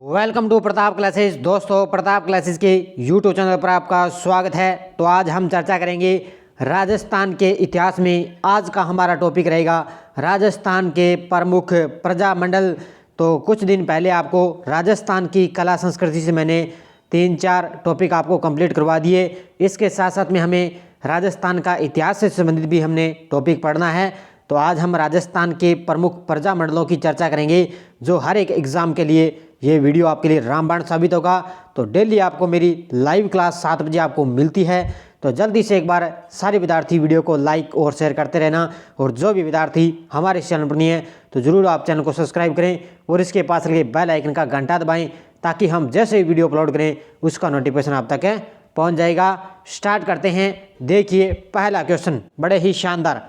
Welcome to Pratap classes. दोस्तों, Pratap classes के YouTube channel पर आपका स्वागत है। तो आज हम चर्चा करेंगे राजस्थान के इतिहास में। आज का हमारा टॉपिक रहेगा राजस्थान के प्रमुख प्रजामंडल। तो कुछ दिन पहले आपको राजस्थान की कला संस्कृति से मैंने 3-4 टॉपिक आपको कंप्लीट करवा दिए। इसके साथ साथ में हमें राजस्थान का इतिहास से संबंधित भी हमने टॉपिक पढ़ना है। तो आज हम राजस्थान के प्रमुख प्रजामंडलों की चर्चा करेंगे, जो हर एक एग्ज़ाम के लिए ये वीडियो आपके लिए रामबाण साबित होगा। तो डेली आपको मेरी लाइव क्लास 7 बजे आपको मिलती है। तो जल्दी से एक बार सारे विद्यार्थी वीडियो को लाइक और शेयर करते रहना। और जो भी विद्यार्थी हमारे इस चैनल पर नहीं है तो ज़रूर आप चैनल को सब्सक्राइब करें और इसके पास लगे बेल आइकन का घंटा दबाएं, ताकि हम जैसे ही वीडियो अपलोड करें उसका नोटिफिकेशन आप तक पहुँच जाएगा। स्टार्ट करते हैं। देखिए, पहला क्वेश्चन बड़े ही शानदार।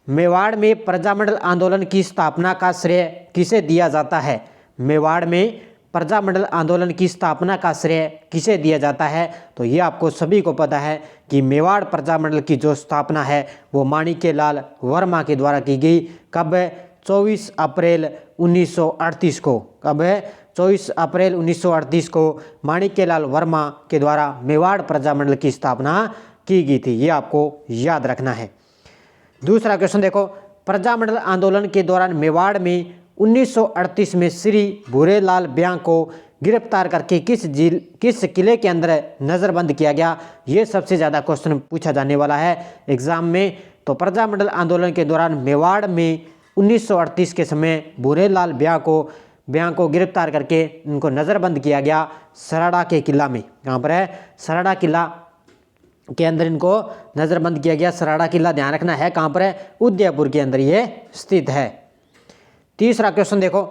मेवाड़ में प्रजामंडल आंदोलन की स्थापना का श्रेय किसे दिया जाता है? मेवाड़ में प्रजामंडल आंदोलन की स्थापना का श्रेय किसे दिया जाता है? तो ये आपको सभी को पता है कि मेवाड़ प्रजामंडल की जो स्थापना है वो माणिक्यलाल वर्मा के द्वारा की गई। कब? 24 अप्रैल 1938 को। कब है? 24 अप्रैल 1938 को माणिक्यलाल वर्मा के द्वारा मेवाड़ प्रजामंडल की स्थापना की गई थी। ये आपको याद रखना है। दूसरा क्वेश्चन देखो, प्रजामंडल आंदोलन के दौरान मेवाड़ में 1938 में श्री भूरेलाल ब्याह को गिरफ्तार करके किस किले के अंदर नज़रबंद किया गया? ये सबसे ज़्यादा क्वेश्चन पूछा जाने वाला है एग्जाम में। तो प्रजामंडल आंदोलन के दौरान मेवाड़ में 1938 के समय भूरेलाल ब्याह को गिरफ्तार करके उनको नज़रबंद किया गया सराड़ा के किला में। कहाँ पर है? सराड़ा किला के अंदर इनको नज़रबंद किया गया। सराड़ा किला ध्यान रखना है कहाँ पर है? उदयपुर के अंदर ये स्थित है। तीसरा क्वेश्चन देखो,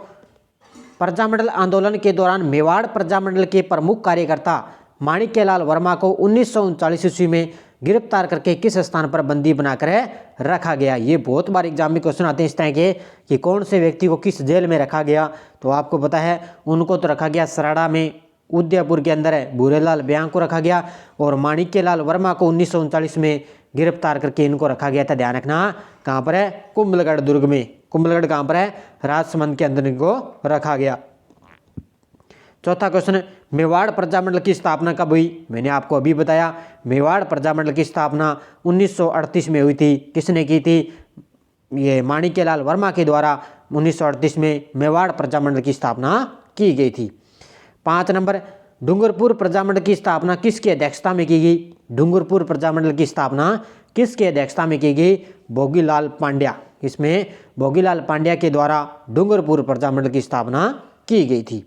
प्रजामंडल आंदोलन के दौरान मेवाड़ प्रजामंडल के प्रमुख कार्यकर्ता माणिक्यलाल वर्मा को 1939 ईस्वी में गिरफ्तार करके किस स्थान पर बंदी बनाकर रखा गया? ये बहुत बार एग्जाम में क्वेश्चन आते हैं इस तरह के कि कौन से व्यक्ति को किस जेल में रखा गया। तो आपको पता है उनको तो रखा गया सराड़ा में, उदयपुर के अंदर है भूरेलाल ब्याह को रखा गया। और माणिक्यलाल वर्मा को 1939 में गिरफ्तार करके इनको रखा गया था। ध्यान रखना कहाँ पर है? कुंभलगढ़ दुर्ग में। कुंभलगढ़ कहाँ पर है? राजसमंद के अंदर इनको रखा गया। चौथा क्वेश्चन, मेवाड़ प्रजामंडल की स्थापना कब हुई? मैंने आपको अभी बताया मेवाड़ प्रजामंडल की स्थापना 1938 में हुई थी। किसने की थी? ये माणिक्यलाल वर्मा के द्वारा 1938 में मेवाड़ प्रजामंडल की स्थापना की गई थी। 5 नंबर, डूंगरपुर प्रजामंडल की स्थापना किसकी अध्यक्षता में की गई? डूंगरपुर प्रजामंडल की स्थापना किसकी अध्यक्षता में की गई? भोगीलाल पांड्या। इसमें भोगीलाल पांड्या के द्वारा डूंगरपुर प्रजामंडल की स्थापना की गई थी।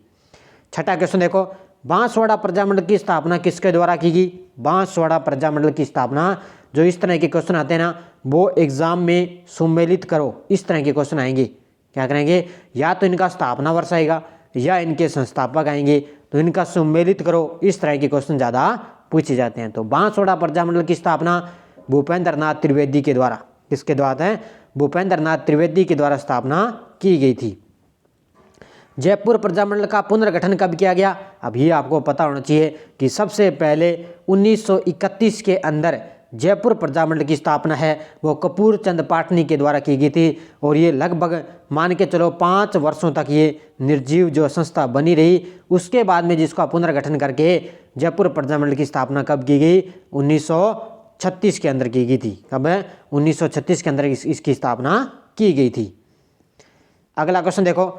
छठा क्वेश्चन देखो, बांसवाड़ा प्रजामंडल की स्थापना किसके द्वारा की गई? बांसवाड़ा प्रजामंडल की स्थापना, जो इस तरह के क्वेश्चन आते हैं ना वो एग्जाम में सुमेलित करो, इस तरह के क्वेश्चन आएंगे। क्या करेंगे? या तो इनका स्थापना वर्ष आएगा या इनके संस्थापक आएंगे, तो इनका सुमेलित करो। इस तरह के क्वेश्चन ज़्यादा पूछे जाते हैं। तो बांसवाड़ा प्रजामंडल की स्थापना भूपेंद्र नाथ त्रिवेदी के द्वारा, किसके द्वारा है? भूपेंद्र नाथ त्रिवेदी के द्वारा स्थापना की गई थी। जयपुर प्रजामंडल का पुनर्गठन कब किया गया? अब ये आपको पता होना चाहिए कि सबसे पहले 1931 के अंदर जयपुर प्रजामंडल की स्थापना है वो कपूर चंद पाटनी के द्वारा की गई थी। और ये लगभग मान के चलो 5 वर्षों तक ये निर्जीव जो संस्था बनी रही। उसके बाद में जिसका पुनर्गठन करके जयपुर प्रजामंडल की स्थापना कब की गई? 1936 के अंदर की गई थी। कब है? 1936 के अंदर इसकी स्थापना की गई थी। अगला क्वेश्चन देखो,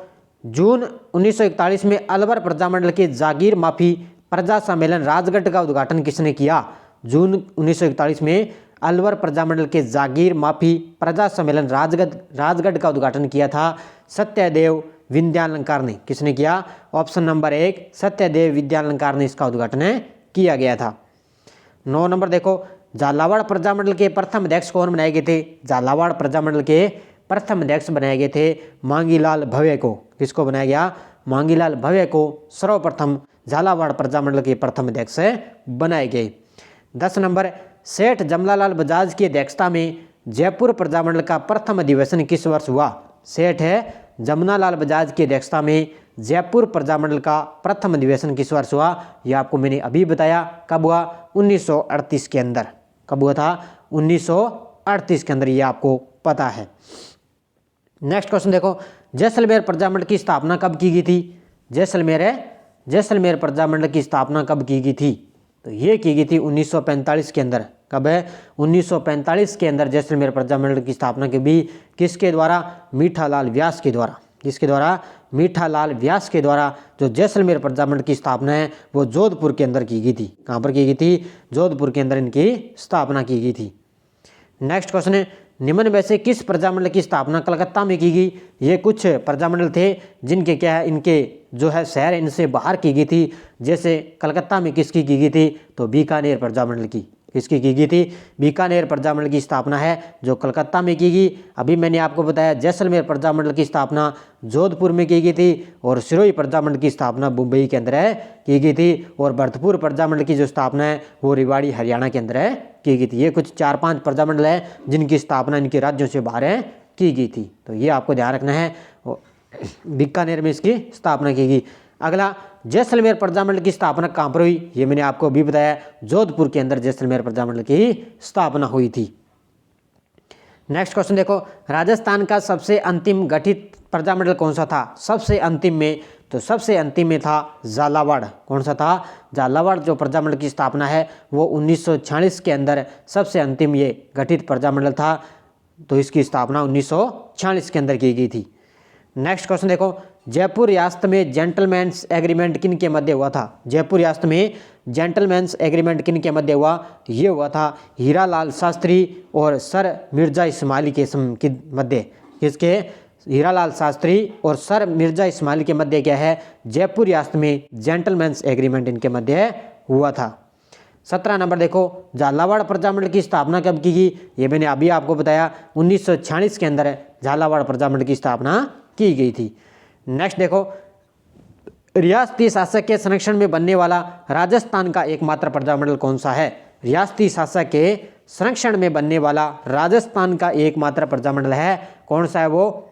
जून 1941 में अलवर प्रजामंडल के जागीर माफी प्रजा सम्मेलन राजगढ़ का उद्घाटन किसने किया? जून 1941 में अलवर प्रजामंडल के जागीर माफी प्रजा सम्मेलन राजगढ़ का उद्घाटन किया था सत्यदेव विद्यालंकार ने। किसने किया? ऑप्शन नंबर 1 सत्यदेव विद्यालंकार ने इसका उद्घाटन किया गया था। 9 नंबर देखो, झालावाड़ प्रजामंडल के प्रथम अध्यक्ष कौन बनाए गए थे? झालावाड़ प्रजामंडल के प्रथम अध्यक्ष बनाए गए थे मांगीलाल भव्य को। किसको बनाया गया? मांगीलाल भव्य को सर्वप्रथम झालावाड़ प्रजामंडल के प्रथम अध्यक्ष बनाए गए। 10 नंबर, सेठ जमनालाल बजाज की अध्यक्षता में जयपुर प्रजामंडल का प्रथम अधिवेशन किस वर्ष हुआ? सेठ है जमनालाल बजाज की अध्यक्षता में जयपुर प्रजामंडल का प्रथम अधिवेशन किस वर्ष हुआ? यह आपको मैंने अभी बताया। कब हुआ? 1938 के अंदर। कब हुआ था? 1938 के अंदर, ये आपको पता है। नेक्स्ट क्वेश्चन देखो, जैसलमेर प्रजामंडल की स्थापना कब की गई थी? जैसलमेर है, जैसलमेर प्रजामंडल की स्थापना कब की गई थी? तो ये की गई थी 1945 के अंदर। कब है? 1945 के अंदर जैसलमेर प्रजामंडल की स्थापना की भी किसके द्वारा? मीठालाल व्यास के द्वारा। किसके द्वारा? मीठालाल व्यास के द्वारा जो जैसलमेर प्रजामंडल की स्थापना है वो जोधपुर के अंदर की गई थी। कहाँ पर की गई थी? जोधपुर के अंदर इनकी स्थापना की गई थी। नेक्स्ट क्वेश्चन है, निम्न में से किस प्रजामंडल की स्थापना कलकत्ता में की गई? ये कुछ प्रजामंडल थे जिनके क्या है, इनके जो है शहर इनसे बाहर की गई थी। जैसे कलकत्ता में किसकी की गई थी? तो बीकानेर प्रजामंडल की। किसकी की गई थी? बीकानेर प्रजामंडल की स्थापना है जो कलकत्ता में की गई। अभी मैंने आपको बताया जैसलमेर प्रजामंडल की स्थापना जोधपुर में की गई थी और सिरोही प्रजामंडल की स्थापना मुंबई के अंदर है की गई थी। और भरतपुर प्रजामंडल की जो स्थापना है वो रेवाड़ी हरियाणा के अंदर है की गई थी। ये कुछ 4-5 प्रजामंडल है जिनकी स्थापना इनके राज्यों से बाहर है की गई थी। तो ये आपको ध्यान रखना है, बीकानेर में इसकी स्थापना की गई। अगला, जैसलमेर प्रजामंडल की स्थापना कहाँ पर हुई? ये मैंने आपको अभी बताया, जोधपुर के अंदर जैसलमेर प्रजामंडल की स्थापना हुई थी। नेक्स्ट क्वेश्चन देखो, राजस्थान का सबसे अंतिम गठित प्रजामंडल कौन सा था? सबसे अंतिम में, तो सबसे अंतिम में था झालावाड़। कौन सा था? झालावाड़ जो प्रजामंडल की स्थापना है वो 1946 के अंदर सबसे अंतिम ये गठित प्रजामंडल था। तो इसकी स्थापना 1946 के अंदर की गई थी। नेक्स्ट क्वेश्चन देखो, जयपुर रियासत में जेंटलमैन्स एग्रीमेंट किन के मध्य हुआ था? जयपुर रियासत में जेंटलमैन्स एग्रीमेंट किन के मध्य हुआ? ये हुआ था हीरालाल शास्त्री और सर मिर्जा इस्माइल के मध्य। किसके? हीरालाल शास्त्री और सर मिर्जा इस्माइल के मध्य क्या है? जयपुर रियासत में जेंटलमैन्स एग्रीमेंट इनके मध्य हुआ था। 17 नंबर देखो, झालावाड़ प्रजामंडल की स्थापना कब की गई? ये मैंने अभी आपको बताया 1946 के अंदर झालावाड़ प्रजामंडल की स्थापना की गई थी। नेक्स्ट देखो, रियासती शासक के संरक्षण में बनने वाला राजस्थान का एकमात्र प्रजामंडल कौन सा है? रियासती शासक के संरक्षण में बनने वाला राजस्थान का एकमात्र प्रजामंडल है कौन सा है? वो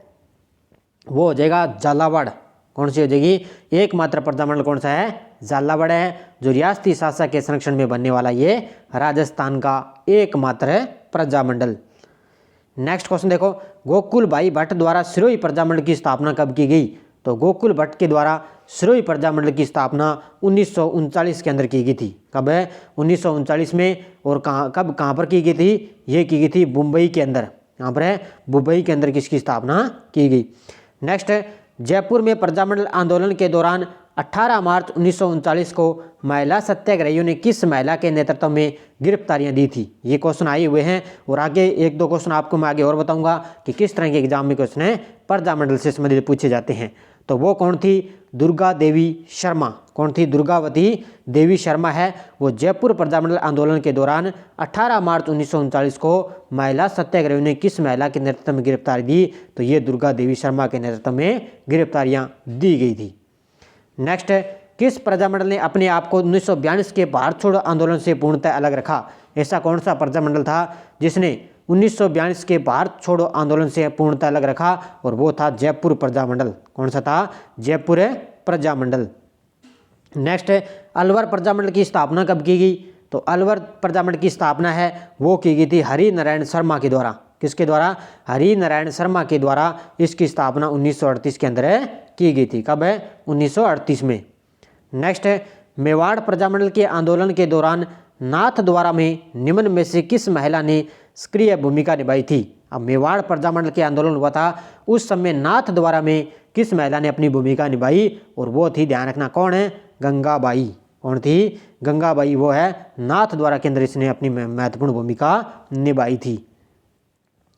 हो जाएगा झालावाड़। कौन सी हो जाएगी? एकमात्र प्रजामंडल कौन सा है? झालावाड़ है, जो रियासती शासक के संरक्षण में बनने वाला ये राजस्थान का एकमात्र प्रजामंडल। नेक्स्ट क्वेश्चन देखो, गोकुल भाई भट्ट द्वारा सिरोही प्रजामंडल की स्थापना कब की गई? तो गोकुल भट्ट के द्वारा सिरोही प्रजामंडल की स्थापना 1939 के अंदर की गई थी। कब है? 1939 में। और कहाँ पर की गई थी? ये की गई थी मुंबई के अंदर। यहाँ पर है मुंबई के अंदर किसकी स्थापना की गई। नेक्स्ट है, जयपुर में प्रजामंडल आंदोलन के दौरान 18 मार्च 1939 को महिला सत्याग्रहियों ने किस महिला के नेतृत्व में गिरफ्तारियां दी थी? ये क्वेश्चन आए हुए हैं और आगे 1-2 क्वेश्चन आपको मैं आगे और बताऊंगा कि किस तरह के एग्जाम में क्वेश्चन है प्रजामंडल से संबंधित पूछे जाते हैं। तो वो कौन थी? दुर्गा देवी शर्मा। कौन थी? दुर्गावती देवी शर्मा है। वो जयपुर प्रजामंडल आंदोलन के दौरान 18 मार्च 1939 को महिला सत्याग्रहियों ने किस महिला के नेतृत्व में गिरफ्तारी दी? तो ये दुर्गा देवी शर्मा के नेतृत्व में गिरफ्तारियां दी गई थी। नेक्स्ट है, किस प्रजामंडल ने अपने आप को 1942 के भारत छोड़ो आंदोलन से पूर्णतः अलग रखा? ऐसा कौन सा प्रजामंडल था जिसने 1942 के भारत छोड़ो आंदोलन से पूर्णतः अलग रखा? और वो था जयपुर प्रजामंडल। कौन सा था? जयपुर प्रजामंडल। नेक्स्ट है, अलवर प्रजामंडल की स्थापना कब की गई? तो अलवर प्रजामंडल की स्थापना है वो की गई थी हरि नारायण शर्मा के द्वारा। किसके द्वारा? हरि नारायण शर्मा के द्वारा इसकी स्थापना 1938 के अंदर की गई थी। कब है? 1938 में। नेक्स्ट है, मेवाड़ प्रजामंडल के आंदोलन के दौरान नाथ द्वारा में निम्न में से किस महिला ने सक्रिय भूमिका निभाई थी? अब मेवाड़ प्रजामंडल के आंदोलन हुआ था उस समय नाथ द्वारा में किस महिला ने अपनी भूमिका निभाई? और वो थी, ध्यान रखना, कौन है? गंगाबाई। कौन थी? गंगाबाई। वो है नाथ द्वारा के अंदर इसने अपनी महत्वपूर्ण भूमिका निभाई थी।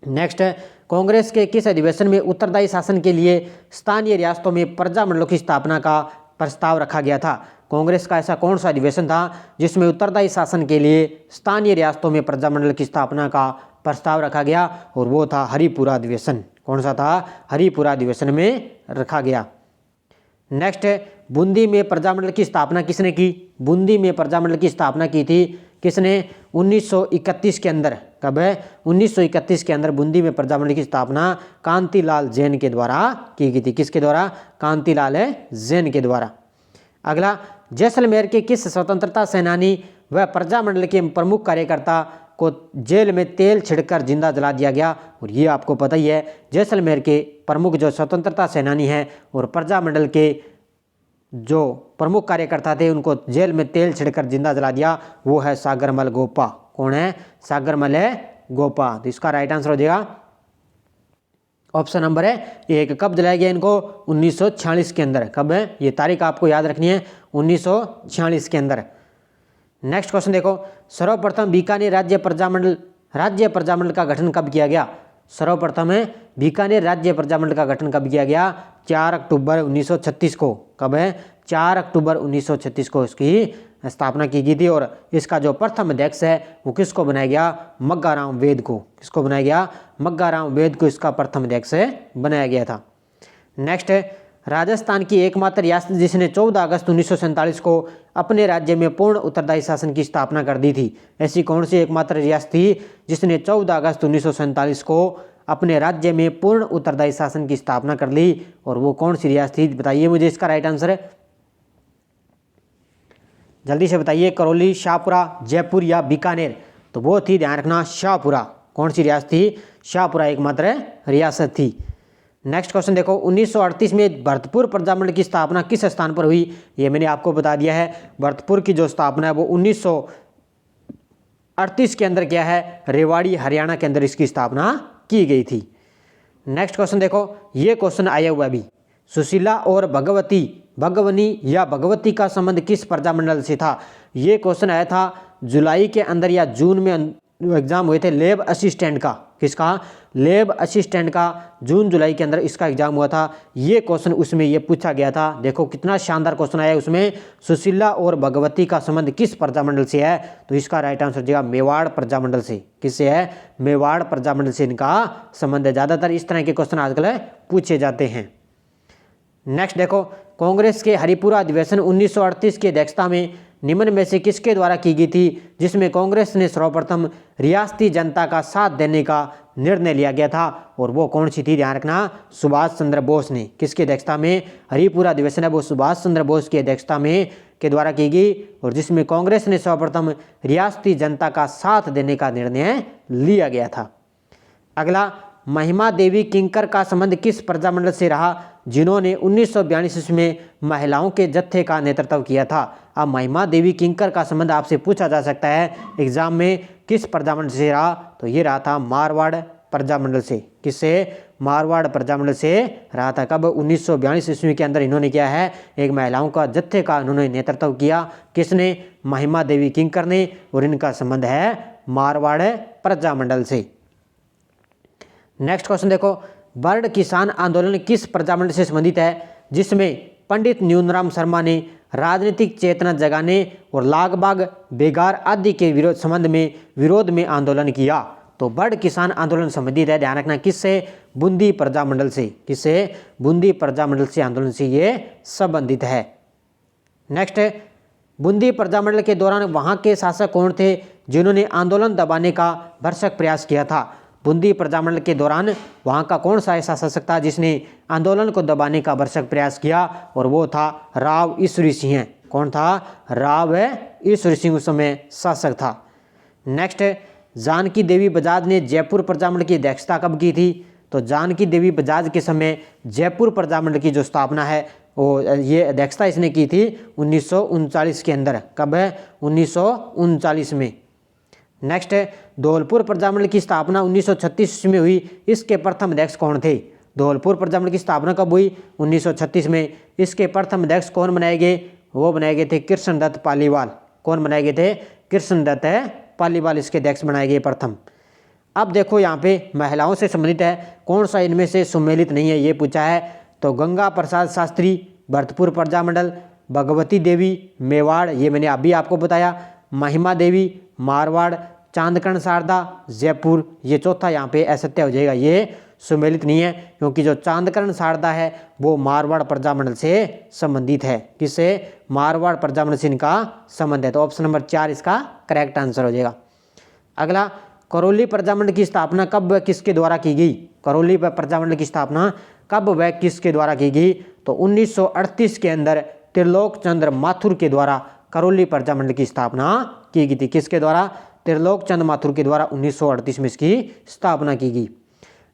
नेक्स्ट है, कांग्रेस के किस अधिवेशन में उत्तरदायी शासन के लिए स्थानीय रियासतों में प्रजामंडलों की स्थापना का प्रस्ताव रखा गया था? कांग्रेस का ऐसा कौन सा अधिवेशन था जिसमें उत्तरदायी शासन के लिए स्थानीय रियासतों में प्रजामंडल की स्थापना का प्रस्ताव रखा गया? और वो था हरिपुरा अधिवेशन। कौन सा था? हरिपुरा अधिवेशन में रखा गया। नेक्स्ट है, बूंदी में प्रजामंडल की स्थापना किसने की? बूंदी में प्रजामंडल की स्थापना की थी किसने? 1931 के अंदर। कब है? 1931 के अंदर बूंदी में प्रजामंडल की स्थापना कांतिलाल जैन के द्वारा की गई थी। किसके द्वारा? कांतिलाल जैन के द्वारा। अगला, जैसलमेर के किस स्वतंत्रता सेनानी व प्रजामंडल के प्रमुख कार्यकर्ता को जेल में तेल छिड़कर जिंदा जला दिया गया? और ये आपको पता ही है, जैसलमेर के प्रमुख जो स्वतंत्रता सेनानी हैं और प्रजामंडल के जो प्रमुख कार्यकर्ता थे उनको जेल में तेल छिड़कर जिंदा जला दिया, वो है सागरमल गोपा। कौन है? सागरमल गोपा। तो इसका राइट आंसर हो जाएगा ऑप्शन नंबर है 1। कब जलाया गया इनको? 1946 के अंदर। कब है? ये तारीख आपको याद रखनी है, 1946 के अंदर। नेक्स्ट क्वेश्चन देखो, सर्वप्रथम बीकानेर राज्य प्रजामंडल का गठन कब किया गया? सर्वप्रथम है बीकानेर राज्य प्रजामंडल का गठन कब किया गया? 4 अक्टूबर 1936 को। कब है? 4 अक्टूबर 1936 को इसकी स्थापना की गई थी। और इसका जो प्रथम अध्यक्ष है वो किसको बनाया गया? मग्गाराम वेद को। किसको बनाया गया? मग्गाराम वेद को इसका प्रथम अध्यक्ष बनाया गया था। नेक्स्ट है, राजस्थान की एकमात्र रियासत जिसने 14 अगस्त 1947 को अपने राज्य में पूर्ण उत्तरदायी शासन की स्थापना कर दी थी? ऐसी कौन सी एकमात्र रियासत थी जिसने 14 अगस्त 1947 को अपने राज्य में पूर्ण उत्तरदायी शासन की स्थापना कर ली? और वो कौन सी रियासत थी? बताइए मुझे इसका राइट आंसर जल्दी से बताइए। करौली, शाहपुरा, जयपुर या बीकानेर? तो वो थी, ध्यान रखना, शाहपुरा। कौन सी रियासत थी? शाहपुरा एकमात्र रियासत थी। नेक्स्ट क्वेश्चन देखो, 1938 में भरतपुर प्रजामंडल की स्थापना किस स्थान पर हुई? ये मैंने आपको बता दिया है। भरतपुर की जो स्थापना है वो 1938 के अंदर क्या है? रेवाड़ी, हरियाणा के अंदर इसकी स्थापना की गई थी। नेक्स्ट क्वेश्चन देखो, ये क्वेश्चन आया हुआ अभी, सुशीला और भगवनी या भगवती का संबंध किस प्रजामंडल से था? ये क्वेश्चन आया था जुलाई के अंदर या जून में एग्जाम हुए थे लैब असिस्टेंट का। किसका? लैब असिस्टेंट का जून जुलाई के अंदर इसका एग्जाम हुआ था। ये क्वेश्चन उसमें ये पूछा गया था। देखो कितना शानदार क्वेश्चन आया उसमें, सुशीला और भगवती का संबंध किस प्रजामंडल से है? तो इसका राइट आंसर जाएगा मेवाड़ प्रजामंडल से। किससे है? मेवाड़ प्रजामंडल से इनका संबंध है। ज़्यादातर इस तरह के क्वेश्चन आजकल पूछे जाते हैं। नेक्स्ट देखो, कांग्रेस के हरिपुरा अधिवेशन 1938 की अध्यक्षता में निम्न में से किसके द्वारा की गई थी जिसमें कांग्रेस ने सर्वप्रथम रियासती जनता का साथ देने का निर्णय लिया गया था? और वो कौन सी थी? ध्यान रखना, सुभाष चंद्र बोस ने। किसकी अध्यक्षता में हरिपुरा अधिवेशन है? वो सुभाष चंद्र बोस की अध्यक्षता में के द्वारा की गई, और जिसमें कांग्रेस ने सर्वप्रथम रियासती जनता का साथ देने का निर्णय लिया गया था। अगला, महिमा देवी किंकर का संबंध किस प्रजामंडल से रहा जिन्होंने 1942 ईस्वी में महिलाओं के जत्थे का नेतृत्व किया था? अब महिमा देवी किंकर का संबंध आपसे पूछा जा सकता है एग्जाम में, किस प्रजामंडल से रहा? तो ये रहा था मारवाड़ प्रजामंडल से। किससे? मारवाड़ प्रजामंडल से रहा था। कब? 1942 ईस्वी के अंदर इन्होंने क्या है, एक महिलाओं का जत्थे का इन्होंने नेतृत्व किया। किसने? महिमा देवी किंकर ने, और इनका संबंध है मारवाड़ प्रजामंडल से। नेक्स्ट क्वेश्चन देखो, बर्ड किसान आंदोलन किस प्रजामंडल से संबंधित है जिसमें पंडित न्यूनराम शर्मा ने राजनीतिक चेतना जगाने और लागबाग बेगार आदि के विरोध में आंदोलन किया? तो बर्ड किसान आंदोलन संबंधित है, ध्यान रखना, किससे? बूंदी प्रजामंडल से। किससे? बूंदी प्रजामंडल से आंदोलन से ये संबंधित है। नेक्स्ट है, बूंदी प्रजामंडल के दौरान वहां के शासक कौन थे जिन्होंने आंदोलन दबाने का भरसक प्रयास किया था? बूंदी प्रजामंडल के दौरान वहाँ का कौन सा ऐसा शासक था जिसने आंदोलन को दबाने का भरसक प्रयास किया? और वो था राव ईश्वरी सिंह। कौन था? राव ईश्वरी सिंह उस समय शासक था। नेक्स्ट, जानकी देवी बजाज ने जयपुर प्रजामंडल की अध्यक्षता कब की थी? तो जानकी देवी बजाज के समय जयपुर प्रजामंडल की जो स्थापना है वो ये अध्यक्षता इसने की थी 1939 के अंदर। कब है? 1939 में। नेक्स्ट है, धौलपुर प्रजामंडल की स्थापना 1936 में हुई, इसके प्रथम अध्यक्ष कौन थे? धौलपुर प्रजामंडल की स्थापना कब हुई? 1936 में। इसके प्रथम अध्यक्ष कौन बनाए गए? वो बनाए गए थे कृष्णदत्त पालीवाल। कौन बनाए गए थे? कृष्णदत्त पालीवाल इसके अध्यक्ष बनाए गए प्रथम। अब देखो यहाँ पे महिलाओं से संबंधित है, कौन सा इनमें से सम्मिलित नहीं है ये पूछा है। तो गंगा प्रसाद शास्त्री भरतपुर प्रजामंडल, भगवती देवी मेवाड़, ये मैंने अभी आपको बताया, महिमा देवी मारवाड़, चांदकर्ण शारदा जयपुर, ये चौथा यहाँ पे असत्य हो जाएगा, ये सम्मिलित नहीं है, क्योंकि जो चांदकर्ण शारदा है वो मारवाड़ प्रजामंडल से संबंधित है। किससे? मारवाड़ प्रजामंडल से इनका संबंध है। तो ऑप्शन नंबर 4 इसका करेक्ट आंसर हो जाएगा। अगला, करौली प्रजामंडल की स्थापना कब व किसके द्वारा की गई? करौली प्रजामंडल की स्थापना कब व किसके द्वारा की गई? तो 1938 के अंदर त्रिलोक चंद्र माथुर के द्वारा करौली प्रजामंडल की स्थापना की गई थी। किसके द्वारा? त्रिलोक चंद्र माथुर के द्वारा 1938 में इसकी स्थापना की गई।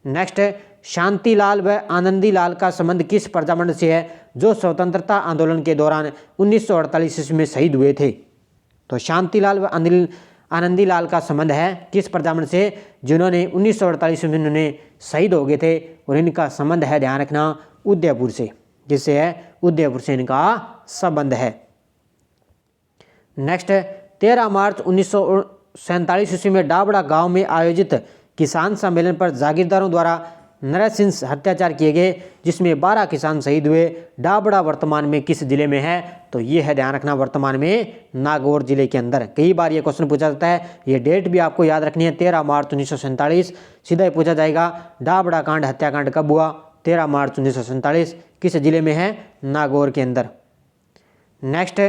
नेक्स्ट, शांतिलाल व आनंदीलाल का संबंध किस प्रजामंडल से है जो स्वतंत्रता आंदोलन के दौरान 1948 ईस्वी में शहीद हुए थे? तो शांतिलाल व आनंदीलाल का संबंध है किस प्रजामंडल से, जिन्होंने 1948 में उन्होंने शहीद हो गए थे, और इनका संबंध है, ध्यान रखना, उदयपुर से। जिससे है, उदयपुर से इनका संबंध है। नेक्स्ट, 13 मार्च 1947 ईस्वी में डाबड़ा गांव में आयोजित किसान सम्मेलन पर जागीरदारों द्वारा नरसिंह अत्याचार किए गए, जिसमें 12 किसान शहीद हुए। डाबड़ा वर्तमान में किस जिले में है? तो ये है, ध्यान रखना, वर्तमान में नागौर जिले के अंदर। कई बार ये क्वेश्चन पूछा जाता है, ये डेट भी आपको याद रखनी है, 13 मार्च 1947। सीधा ही पूछा जाएगा, डाबड़ा कांड हत्याकांड कब हुआ? 13 मार्च 1947। किस जिले में है? नागौर के अंदर। नेक्स्ट,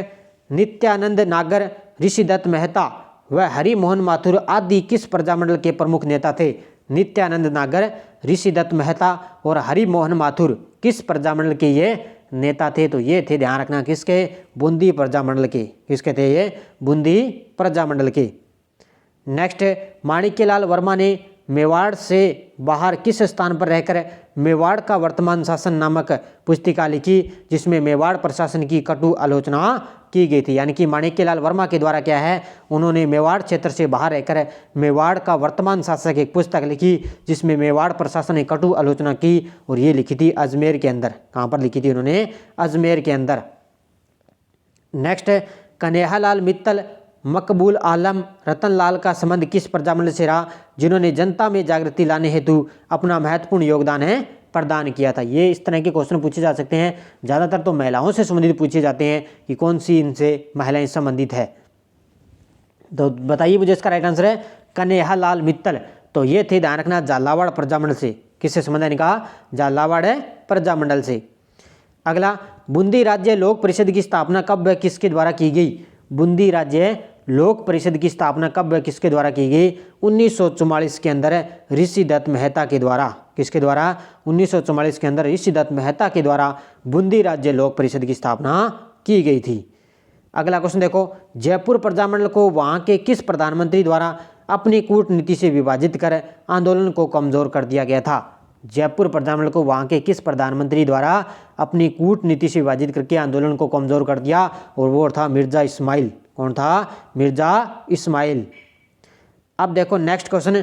नित्यानंद नागर, ऋषिदत्त मेहता व हरिमोहन माथुर आदि किस प्रजामंडल के प्रमुख नेता थे? नित्यानंद नागर, ऋषिदत्त मेहता और हरिमोहन माथुर किस प्रजामंडल के ये नेता थे? तो ये थे, ध्यान रखना, किसके? बूंदी प्रजामंडल के। किसके थे ये? बूंदी प्रजामंडल के। नेक्स्ट, माणिक्यलाल वर्मा ने मेवाड़ से बाहर किस स्थान पर रहकर मेवाड़ का वर्तमान शासन नामक पुस्तिका लिखी, जिसमें मेवाड़ प्रशासन की कटु आलोचना की गई थी? यानी कि माणिक्यलाल वर्मा के द्वारा क्या है, उन्होंने मेवाड़ क्षेत्र से बाहर रहकर मेवाड़ का वर्तमान शासक एक पुस्तक लिखी, जिसमें मेवाड़ प्रशासन ने कटु आलोचना की, और ये लिखी थी अजमेर के अंदर। कहाँ पर लिखी थी उन्होंने? अजमेर के अंदर। नेक्स्ट, कन्हैयालाल मित्तल, मकबूल आलम, रतनलाल का संबंध किस प्रजामंडल से रहा, जिन्होंने जनता में जागृति लाने हेतु अपना महत्वपूर्ण योगदान है प्रदान किया था? ये इस तरह के क्वेश्चन पूछे जा सकते हैं। ज़्यादातर तो महिलाओं से संबंधित पूछे जाते हैं कि कौन सी इनसे महिलाएं संबंधित है। तो बताइए मुझे, इसका राइट आंसर है कन्हैयालाल मित्तल। तो ये थे, ध्यान रखना, झालावाड़ प्रजामंडल से। किससे संबंध है इनका? झालावाड़ प्रजामंडल से। अगला, बूंदी राज्य लोक परिषद की स्थापना कब व किसके द्वारा की गई? बूंदी राज्य लोक परिषद की स्थापना कब व किसके द्वारा की गई? 1944 के अंदर ऋषिदत्त मेहता के द्वारा। किसके द्वारा? 1944 के अंदर ऋषिदत्त मेहता के द्वारा बूंदी राज्य लोक परिषद की स्थापना की गई थी। अगला क्वेश्चन देखो, जयपुर प्रजामंडल को वहां के किस प्रधानमंत्री द्वारा अपनी कूटनीति से विभाजित कर आंदोलन को कमजोर कर दिया गया था? जयपुर प्रजामंडल को वहां के किस प्रधानमंत्री द्वारा अपनी कूटनीति से विभाजित करके आंदोलन को कमजोर कर दिया? और वो था मिर्जा इस्माइल। कौन था? मिर्जा इस्माइल। अब देखो नेक्स्ट क्वेश्चन,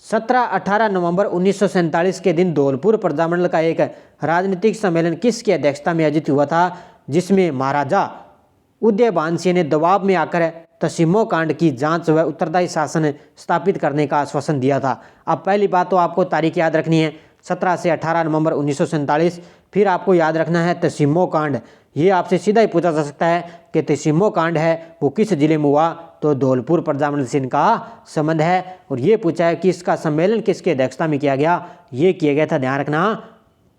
17-18 नवंबर 1947 के दिन धौलपुर प्रजामंडल का एक राजनीतिक सम्मेलन किसकी अध्यक्षता में आयोजित हुआ था, जिसमें महाराजा उदयभान सिंह ने दबाव में आकर तसीमो कांड की जांच व उत्तरदायी शासन स्थापित करने का आश्वासन दिया था? अब पहली बात तो आपको तारीख याद रखनी है, 17 से 18 नवंबर 1947। फिर आपको याद रखना है तसीमो कांड। ये आपसे सीधा ही पूछा जा सकता है कि तसीमो कांड है वो किस जिले में हुआ? तो धौलपुर प्रजामंडल से इनका संबंध है। और ये पूछा है कि इसका सम्मेलन किसकी अध्यक्षता में किया गया? ये किया गया था, ध्यान रखना,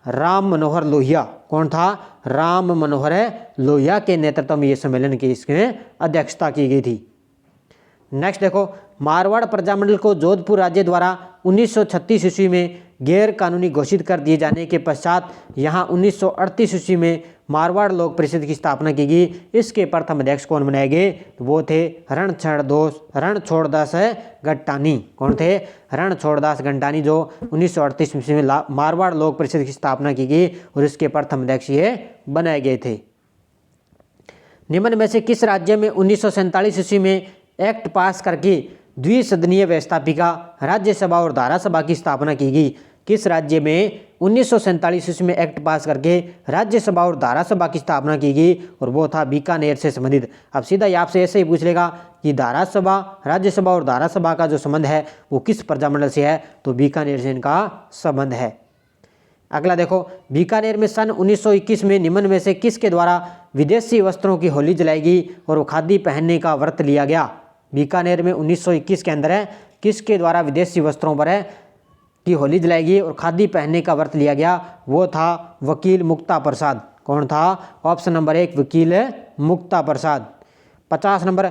राम मनोहर लोहिया। कौन था? राम मनोहर लोहिया के नेतृत्व में ये सम्मेलन की इसमें अध्यक्षता की गई थी। नेक्स्ट देखो, मारवाड़ प्रजामंडल को जोधपुर राज्य द्वारा 1936 ईस्वी में गैर कानूनी घोषित कर दिए जाने के पश्चात यहाँ 1938 ईस्वी में मारवाड़ लोक परिषद की स्थापना की गई। इसके प्रथम अध्यक्ष कौन बनाए गए? तो वो थे रणछोड़दास गट्टानी। कौन थे? रणछोड़दास गट्टानी, जो 1938 ईस्वी में मारवाड़ लोक परिषद की स्थापना की गई और इसके प्रथम अध्यक्ष ये बनाए गए थे। निम्न में से किस राज्य में 1947 ईस्वी में एक्ट पास करके द्विसदनीय व्यवस्थापिका राज्यसभा और धारासभा की स्थापना की गई? किस राज्य में 1947 ईस्वी में एक्ट पास करके राज्यसभा और धारासभा की स्थापना की गई? और वो था बीकानेर से संबंधित। अब सीधा ही आपसे ऐसे ही पूछ लेगा कि धारासभा, राज्यसभा और धारासभा का जो संबंध है वो किस प्रजामंडल से है? तो बीकानेर से इनका संबंध है। अगला देखो, बीकानेर में सन 1921 में निम्न में से किसके द्वारा विदेशी वस्त्रों की होली जलाई गई और वो खादी पहनने का व्रत लिया गया? बीकानेर में 1921 के अंदर है किसके द्वारा विदेशी वस्त्रों पर है की होली जलाई गई और खादी पहनने का व्रत लिया गया? वो था वकील मुक्ता प्रसाद। कौन था? ऑप्शन नंबर 1 वकील मुक्ता प्रसाद। 50 नंबर,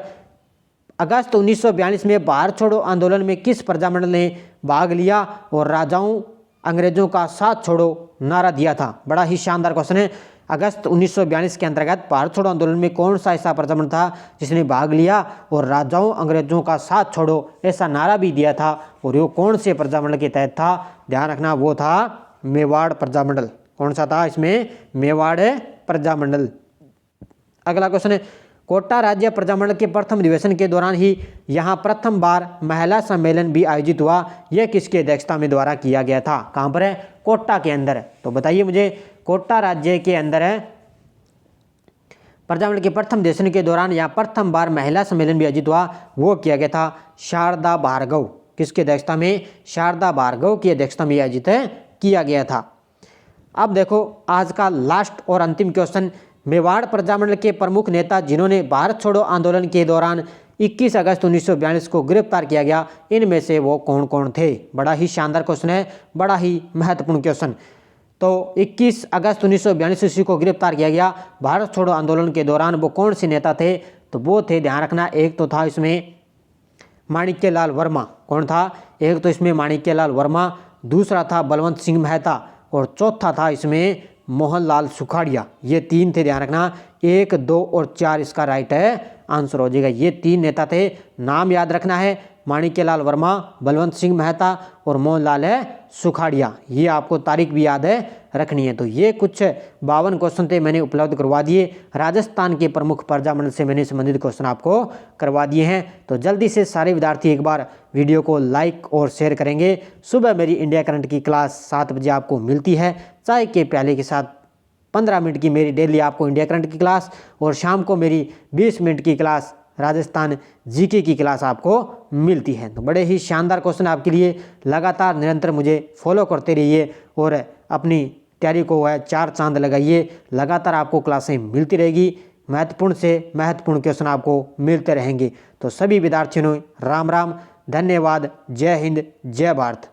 अगस्त 1942 में भारत छोड़ो आंदोलन में किस प्रजामंडल ने भाग लिया और राजाओं अंग्रेजों का साथ छोड़ो नारा दिया था? बड़ा ही शानदार क्वेश्चन है। अगस्त 1942 के अंतर्गत भारत छोड़ो आंदोलन में कौन सा ऐसा प्रजामंडल था जिसने भाग लिया और राजाओं अंग्रेजों का साथ छोड़ो ऐसा नारा भी दिया था, और वो कौन से प्रजामंडल के तहत था? ध्यान रखना, वो था मेवाड़ प्रजामंडल। कौन सा था इसमें? मेवाड़ प्रजामंडल। अगला क्वेश्चन है, कोटा राज्य प्रजामंडल के प्रथम अधिवेशन के दौरान ही यहाँ प्रथम बार महिला सम्मेलन भी आयोजित हुआ। यह किसकी अध्यक्षता में द्वारा किया गया था? कहाँ पर है? कोटा के अंदर। तो बताइए मुझे, कोटा राज्य के अंदर है प्रजामंडल के प्रथम अधिवेशन के दौरान यहाँ प्रथम बार महिला सम्मेलन भी आयोजित हुआ, वो किया गया था शारदा भार्गव। किसकी अध्यक्षता में? शारदा भार्गव की अध्यक्षता में आयोजित किया गया था। अब देखो आज का लास्ट और अंतिम क्वेश्चन, मेवाड़ प्रजामंडल के प्रमुख नेता जिन्होंने भारत छोड़ो आंदोलन के दौरान 21 अगस्त 1942 को गिरफ्तार किया गया, इनमें से वो कौन कौन थे? बड़ा ही शानदार क्वेश्चन है, बड़ा ही महत्वपूर्ण क्वेश्चन। तो 21 अगस्त 1942 ईस्वी को गिरफ्तार किया गया भारत छोड़ो आंदोलन के दौरान, वो कौन से नेता थे? तो वो थे, ध्यान रखना, एक तो था इसमें माणिक्यलाल वर्मा। कौन था? एक तो इसमें माणिक्यलाल वर्मा, दूसरा था बलवंत सिंह मेहता, और चौथा था इसमें मोहनलाल सुखाड़िया। ये तीन थे, ध्यान रखना, 1, 2 और 4 इसका राइट आंसर हो जाएगा। ये तीन नेता थे, नाम याद रखना है, माणिक्यलाल वर्मा, बलवंत सिंह मेहता और मोहनलाल सुखाड़िया। ये आपको तारीख भी याद रखनी है। तो ये कुछ 52 क्वेश्चन थे, मैंने उपलब्ध करवा दिए। राजस्थान के प्रमुख प्रजामंडल से मैंने संबंधित क्वेश्चन आपको करवा दिए हैं। तो जल्दी से सारे विद्यार्थी एक बार वीडियो को लाइक और शेयर करेंगे। सुबह मेरी इंडिया करंट की क्लास 7 बजे आपको मिलती है, चाय के प्याले के साथ 15 मिनट की मेरी डेली आपको इंडिया करंट की क्लास, और शाम को मेरी 20 मिनट की क्लास राजस्थान जीके की क्लास आपको मिलती है। तो बड़े ही शानदार क्वेश्चन आपके लिए, लगातार निरंतर मुझे फॉलो करते रहिए और अपनी तैयारी को 4 चांद लगाइए। लगातार आपको क्लासें मिलती रहेगी, महत्वपूर्ण से महत्वपूर्ण क्वेश्चन आपको मिलते रहेंगे। तो सभी विद्यार्थियों राम राम, धन्यवाद, जय हिंद, जय भारत।